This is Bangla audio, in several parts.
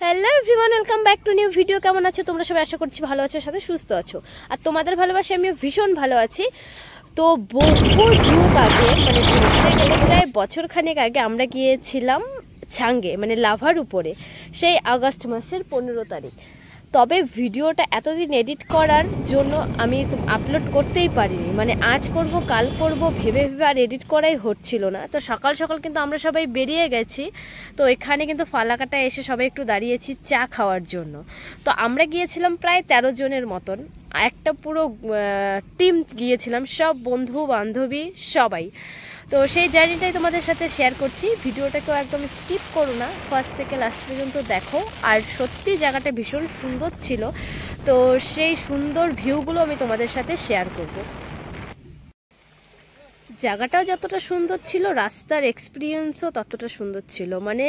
Hello everyone, welcome back to new video. কেমন আছো তোমরা সবাই? আশা করছি ভালো আছো, সাথে সুস্থ আছো। আর তোমাদের ভালোবাসা আমিও ভীষণ ভালো আছি। তো বহু যুগ আগে, মানে বলতে গেলে প্রায় বছর খানেক আগে আমরা গিয়েছিলাম ছাঙ্গে, মানে লাভার উপরে, সেই আগস্ট মাসের 15 তারিখ। তবে ভিডিওটা এতদিন এডিট করার জন্য আমি আপলোড করতেই পারিনি, মানে আজ করব কাল করব ভেবে ভেবে আর এডিট করাই হচ্ছিল না। তো সকাল সকাল কিন্তু আমরা সবাই বেরিয়ে গেছি। তো এখানে কিন্তু ফালাকাটায় এসে সবাই একটু দাঁড়িয়েছি চা খাওয়ার জন্য। তো আমরা গিয়েছিলাম প্রায় 13 জনের মতন, একটা পুরো টিম গিয়েছিলাম, সব বন্ধু বান্ধবী সবাই। তো সেই জার্নিটাই তোমাদের সাথে শেয়ার করছি। ভিডিওটাকেও একদম স্কিপ করো না, ফার্স্ট থেকে লাস্ট পর্যন্ত দেখো। আর সত্যি জায়গাটা ভীষণ সুন্দর ছিল, তো সেই সুন্দর ভিউগুলো আমি তোমাদের সাথে শেয়ার করব। জায়গাটাও যতটা সুন্দর ছিল, রাস্তার এক্সপিরিয়েন্সও ততটা সুন্দর ছিল। মানে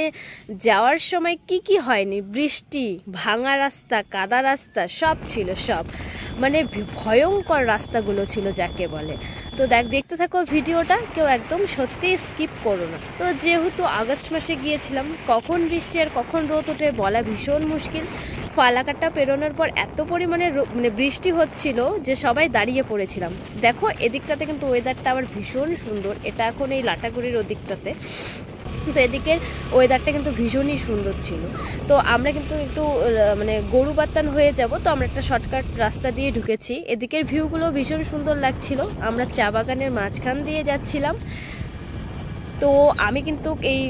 যাওয়ার সময় কি হয়নি, বৃষ্টি, ভাঙা রাস্তা, কাদা রাস্তা সব ছিল, সব মানে ভয়ঙ্কর রাস্তাগুলো ছিল যাকে বলে। তো দেখতে থাকো ভিডিওটা, কেউ একদম সত্যি স্কিপ করো না। তো যেহেতু আগস্ট মাসে গিয়েছিলাম, কখন বৃষ্টি আর কখন রোদ ওঠে বলা ভীষণ মুশকিল। ফালাকাটা পেরোনোর পর এত পরিমাণে মানে বৃষ্টি হচ্ছিল যে সবাই দাঁড়িয়ে পড়েছিলাম। দেখো এদিকটাতে কিন্তু ওয়েদারটা আবার ভীষণ সুন্দর, এটা এখন এই লাটাগুড়ির ওদিকটাতে। তো এদিকের ওয়েদারটা কিন্তু ভীষণই সুন্দর ছিল। তো আমরা কিন্তু একটু মানে গরু বাতান হয়ে যাব, তো আমরা একটা শর্টকাট রাস্তা দিয়ে ঢুকেছি। এদিকের ভিউগুলো ভীষণ সুন্দর লাগছিল। আমরা চা বাগানের মাঝখান দিয়ে যাচ্ছিলাম। তো আমি কিন্তু এই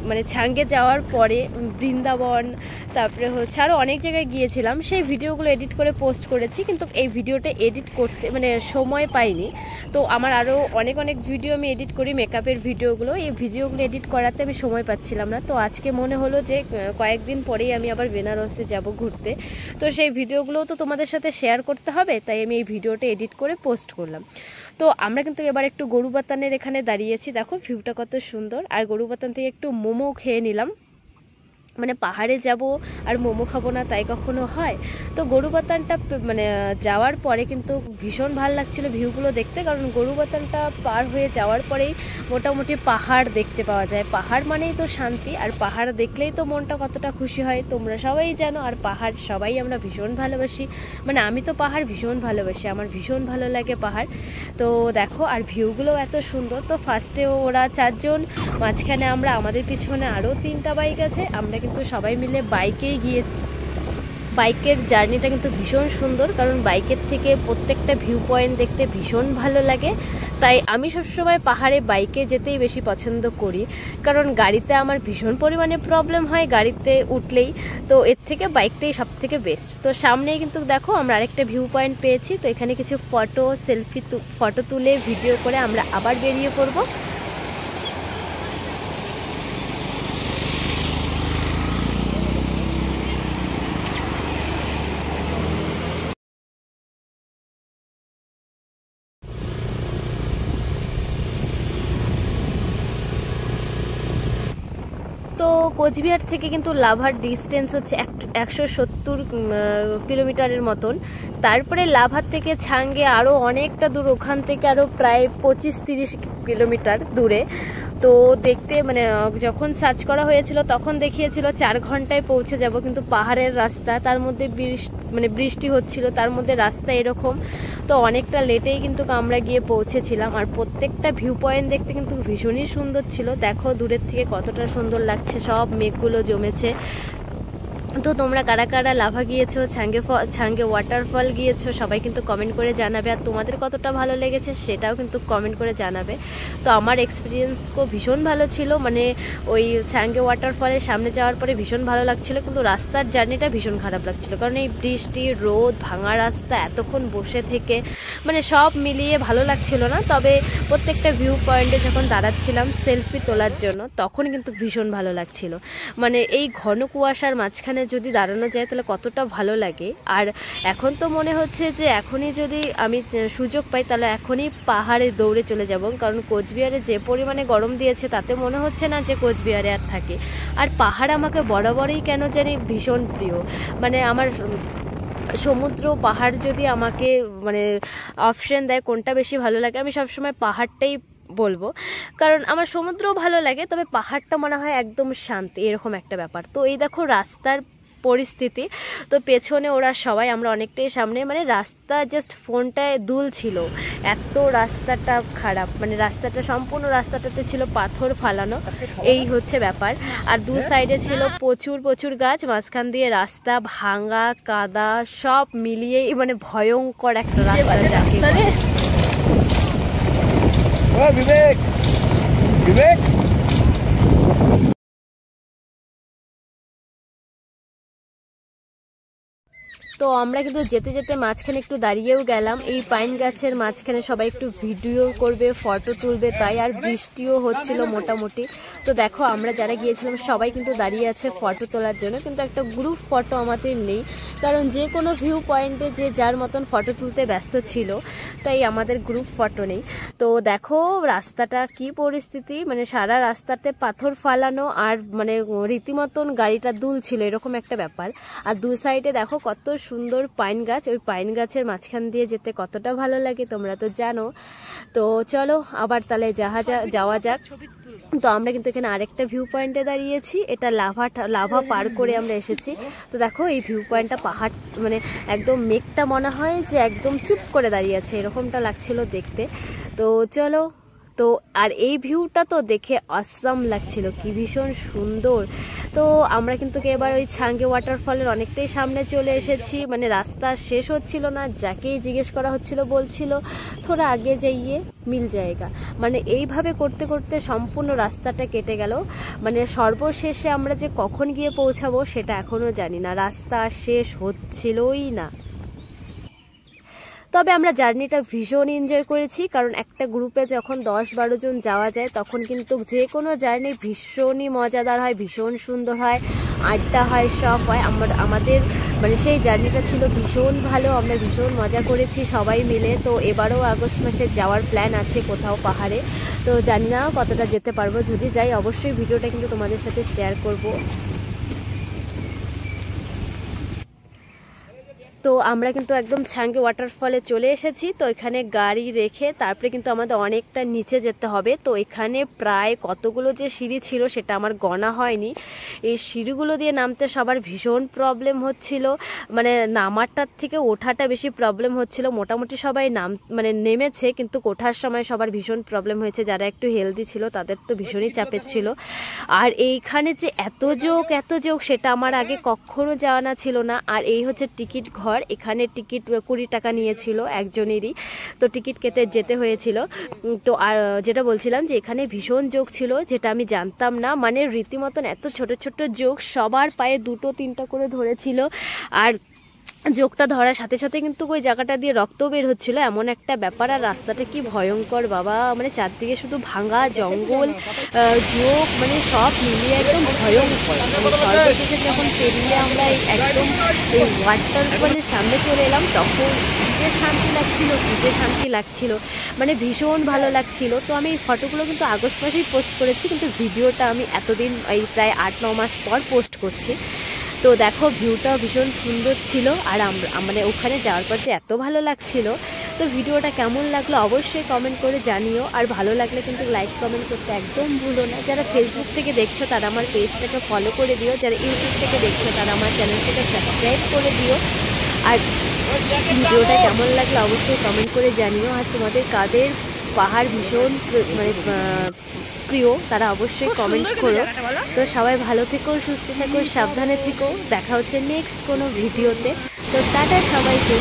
মানে ছাঙ্গে যাওয়ার পরে বৃন্দাবন, তারপরে হচ্ছে আরও অনেক জায়গায় গিয়েছিলাম, সেই ভিডিওগুলো এডিট করে পোস্ট করেছি, কিন্তু এই ভিডিওটা এডিট করতে মানে সময় পাইনি। তো আমার আরও অনেক ভিডিও আমি এডিট করি, মেকআপের ভিডিওগুলো, এই ভিডিওগুলো এডিট করাতে আমি সময় পাচ্ছিলাম না। তো আজকে মনে হলো যে কয়েকদিন পরেই আমি আবার বেনারসে যাব ঘুরতে, তো সেই ভিডিওগুলোও তো তোমাদের সাথে শেয়ার করতে হবে, তাই আমি এই ভিডিওটা এডিট করে পোস্ট করলাম। তো আমরা কিন্তু এবার একটু গরুবাতানের এখানে দাঁড়িয়েছি, দেখো ভিউটা কত সুন্দর। আর গরুবাতান থেকে একটু মোমো খেয়ে নিলাম, মানে পাহাড়ে যাব আর মোমো খাবো না তাই কখনো হয়? তো গরুবাতানটা মানে যাওয়ার পরে কিন্তু ভীষণ ভালো লাগছিল ভিউগুলো দেখতে, কারণ গরুবাতানটা পার হয়ে যাওয়ার পরেই মোটামুটি পাহাড় দেখতে পাওয়া যায়। পাহাড় মানেই তো শান্তি, আর পাহাড় দেখলেই তো মনটা কতটা খুশি হয় তোমরা সবাই জানো। আর পাহাড় সবাই আমরা ভীষণ ভালোবাসি, মানে আমি তো পাহাড় ভীষণ ভালোবাসি, আমার ভীষণ ভালো লাগে পাহাড়। তো দেখো আর ভিউগুলো এত সুন্দর। তো ফার্স্টে ওরা 4 জন, মাঝখানে আমরা, আমাদের পিছনে আরও 3টা বাইক আছে, আমরা কিন্তু সবাই মিলে বাইকেই গিয়েছি। বাইকের জার্নিটা কিন্তু ভীষণ সুন্দর, কারণ বাইকের থেকে প্রত্যেকটা ভিউ পয়েন্ট দেখতে ভীষণ ভালো লাগে। তাই আমি সবসময় পাহাড়ে বাইকে যেতেই বেশি পছন্দ করি, কারণ গাড়িতে আমার ভীষণ পরিমাণে প্রবলেম হয় গাড়িতে উঠলেই। তো এর থেকে বাইকটাই সব থেকে বেস্ট। তো সামনেই কিন্তু দেখো আমরা আরেকটা ভিউ পয়েন্ট পেয়েছি, তো এখানে কিছু ফটো তুলে ভিডিও করে আমরা আবার বেরিয়ে পড়বো। তো কোচবিহার থেকে কিন্তু লাভার ডিস্টেন্স হচ্ছে 170 কিলোমিটারের মতন। তারপরে লাভার থেকে ছাঙ্গে আরও অনেকটা দূর, ওখান থেকে আরও প্রায় 25-30 কিলোমিটার দূরে। তো দেখতে মানে যখন সার্চ করা হয়েছিল তখন দেখিয়েছিল 4 ঘন্টায় পৌঁছে যাব, কিন্তু পাহাড়ের রাস্তা, তার মধ্যে বৃষ্টি হচ্ছিল, তার মধ্যে রাস্তা এরকম, তো অনেকটা লেটেই কিন্তু আমরা গিয়ে পৌঁছেছিলাম। আর প্রত্যেকটা ভিউ পয়েন্ট দেখতে কিন্তু ভীষণই সুন্দর ছিল। দেখো দূরের থেকে কতটা সুন্দর লাগছে, সব মেঘগুলো জমেছে। তো তোমরা কারা কারা লাভা গিয়েছো, ছাঙ্গে ওয়াটারফল গিয়েছো, সবাই কিন্তু কমেন্ট করে জানাবে। আর তোমাদের কতটা ভালো লেগেছে সেটাও কিন্তু কমেন্ট করে জানাবে। তো আমার এক্সপিরিয়েন্স ভীষণ ভালো ছিল, মানে ওই ছাঙ্গে ওয়াটারফলের সামনে যাওয়ার পরে ভীষণ ভালো লাগছিল, কিন্তু রাস্তার জার্নিটা ভীষণ খারাপ লাগছিল, কারণ এই বৃষ্টি, রোদ, ভাঙা রাস্তা, এতক্ষণ বসে থেকে মানে সব মিলিয়ে ভালো লাগছিল না। তবে প্রত্যেকটা ভিউ পয়েন্টে যখন দাঁড়াচ্ছিলাম সেলফি তোলার জন্য, তখন কিন্তু ভীষণ ভালো লাগছিল। মানে এই ঘন কুয়াশার মাঝখানে যদি দাঁড়ানো যায় তাহলে কতটা ভালো লাগে। আর এখন তো মনে হচ্ছে যে এখনই যদি আমি সুযোগ পাই তাহলে এখনই পাহাড়ে দৌড়ে চলে যাব, কারণ কোচবিহারে যে পরিমাণে গরম দিয়েছে তাতে মনে হচ্ছে না যে কোচবিহারে আর থাকে। আর পাহাড় আমাকে বরাবরই কেন জানি ভীষণ প্রিয়, মানে আমার সমুদ্র পাহাড় যদি আমাকে মানে অপশন দেয় কোনটা বেশি ভালো লাগে, আমি সবসময় পাহাড়টাই বলবো, কারণ আমার সমুদ্রও ভালো লাগে, তবে পাহাড়টা মনে হয় একদম শান্তি, এরকম একটা ব্যাপার। তো এই দেখো রাস্তার পরিস্থিতি, তো পেছনে ওরা সবাই, আমরা অনেকটাই সামনে, মানে রাস্তা জাস্ট ফোনটায় দুল ছিল, এত রাস্তাটা খারাপ, মানে রাস্তাটা সম্পূর্ণ রাস্তাটাতে ছিল পাথর ফালানো, এই হচ্ছে ব্যাপার। আর দু সাইডে ছিল প্রচুর প্রচুর গাছ, মাঝখান দিয়ে রাস্তা ভাঙা কাদা সব মিলিয়েই মানে ভয়ঙ্কর একটা রাস্তা। বিবেক বিবেক তো আমরা কিন্তু যেতে যেতে মাঝখানে একটু দাঁড়িয়েও গেলাম, এই পাইন গাছের মাঝখানে সবাই একটু ভিডিও করবে, ফটো তুলবে তাই, আর বৃষ্টিও হচ্ছিল মোটামুটি। তো দেখো আমরা যারা গিয়েছিলাম সবাই কিন্তু দাঁড়িয়ে আছে ফটো তোলার জন্য, কিন্তু একটা গ্রুপ ফটো আমাদের নেই, কারণ যে কোনো ভিউ পয়েন্টে যে যার মতন ফটো তুলতে ব্যস্ত ছিল, তাই আমাদের গ্রুপ ফটো নেই। তো দেখো রাস্তাটা কি পরিস্থিতি, মানে সারা রাস্তাতে পাথর ফালানো, আর মানে রীতিমতন গাড়িটা দুলছিল, এরকম একটা ব্যাপার। আর দু সাইডে দেখো কত সুন্দর পাইন গাছ, ওই পাইন গাছের মাঝখান দিয়ে যেতে কতটা ভালো লাগে তোমরা তো জানো। তো চলো আবার তাহলে যাওয়া যাক। তো আমরা কিন্তু এখানে আরেকটা ভিউ পয়েন্টে দাঁড়িয়েছি, এটা লাভা পার করে আমরা এসেছি। তো দেখো এই ভিউ পয়েন্টটা পাহাড়, মানে একদম মেঘটা মনে হয় যে একদম চুপ করে দাঁড়িয়ে আছে, এরকমটা লাগছিল দেখতে। তো চলো, তো আর এই ভিউটা তো দেখে অসাম লাগছিল, কি ভীষণ সুন্দর। তো আমরা কিন্তু এবার ওই ছাঙ্গে ওয়াটারফলের অনেকটাই সামনে চলে এসেছি, মানে রাস্তা শেষ হচ্ছিল না, যাকেই জিজ্ঞেস করা হচ্ছিল বলছিল থোড়া আগে যাইয়ে মিল জায়গা, মানে এইভাবে করতে করতে সম্পূর্ণ রাস্তাটা কেটে গেল। মানে সর্বশেষে আমরা যে কখন গিয়ে পৌঁছাবো সেটা এখনো জানি না, রাস্তা শেষ হচ্ছিলই না। তবে আমরা জার্নিটা ভীষণ এনজয় করেছি, কারণ একটা গ্রুপে যখন 10-12 জন যাওয়া যায় তখন কিন্তু যে কোনো জার্নি ভীষণই মজাদার হয়, ভীষণ সুন্দর হয়, আড্ডা হয়, সব হয়। আমাদের মানে সেই জার্নিটা ছিল ভীষণ ভালো, আমরা ভীষণ মজা করেছি সবাই মিলে। তো এবারও আগস্ট মাসে যাওয়ার প্ল্যান আছে কোথাও পাহাড়ে, তো জানি না কতটা যেতে পারবো, যদি যাই অবশ্যই ভিডিওটা কিন্তু তোমাদের সাথে শেয়ার করব। তো আমরা কিন্তু একদম ছাঙ্গে ওয়াটারফলে চলে এসেছি। তো এখানে গাড়ি রেখে তারপরে কিন্তু আমাদের অনেকটা নিচে যেতে হবে। তো এখানে প্রায় কতগুলো যে সিঁড়ি ছিল সেটা আমার গণা হয়নি। এই সিঁড়িগুলো দিয়ে নামতে সবার ভীষণ প্রবলেম হচ্ছিল, মানে নামারটার থেকে ওঠাটা বেশি প্রবলেম হচ্ছিল। মোটামুটি সবাই মানে নেমেছে, কিন্তু ওঠার সময় সবার ভীষণ প্রবলেম হয়েছে, যারা একটু হেলদি ছিল তাদের তো ভীষণই চাপের ছিল। আর এইখানে যে এত যোগ সেটা আমার আগে কখনো জানা ছিল না। আর এই হচ্ছে টিকিট ঘর, এখানে টিকিট 20 টাকা নিয়েছিল একজনেরই, তো টিকিট কেটে যেতে হয়েছিল। তো আর যেটা বলছিলাম যে এখানে ভীষণ যোগ ছিল, যেটা আমি জানতাম না, মানে রীতিমতন এত ছোট ছোট যোগ, সবার পায়ে 2-3টা করে ধরেছিল। আর যোগটা ধরার সাথে সাথে কিন্তু ওই জায়গাটা দিয়ে রক্ত বের হচ্ছিল, এমন একটা ব্যাপার। আর রাস্তাটা কি ভয়ঙ্কর বাবা, মানে চারদিকে শুধু ভাঙা জঙ্গল, যোগ, মানে সব মিলিয়ে একদম ভয়ঙ্কর। সর্বশেষে যখন পেরিয়ে আমরা একদম এই ওয়াটারফলের সামনে চলে এলাম, তখন যে শান্তি লাগছিল, মানে ভীষণ ভালো লাগছিল। তো আমি এই ফটোগুলো কিন্তু আগস্ট মাসেই পোস্ট করেছি, কিন্তু ভিডিওটা আমি এতদিন এই প্রায় 8-9 মাস পর পোস্ট করছি। তো দেখো ভিউটাও ভীষণ সুন্দর ছিল, আর মানে ওখানে যাওয়ার পর যে এত ভালো লাগছিল। তো ভিডিওটা কেমন লাগলো অবশ্যই কমেন্ট করে জানিও, আর ভালো লাগলে কিন্তু লাইক কমেন্ট করতে একদম ভুলো না। যারা ফেসবুক থেকে দেখছো তারা আমার পেজটাকে ফলো করে দিও, যারা ইউটিউব থেকে দেখছো তারা আমার চ্যানেলটাকে সাবস্ক্রাইব করে দিও। আর ভিডিওটা কেমন লাগলো অবশ্যই কমেন্ট করে জানিও। আর তোমাদের কাদের পাহাড় ভীষণ মানে প্রিয় তারা অবশ্যই কমেন্ট করো। তো সবাই ভালো থেকো, সুস্থ থেকো, সাবধানে থেকো, দেখা হচ্ছে নেক্সট কোনো ভিডিওতে। তো টাটা সবাইকে।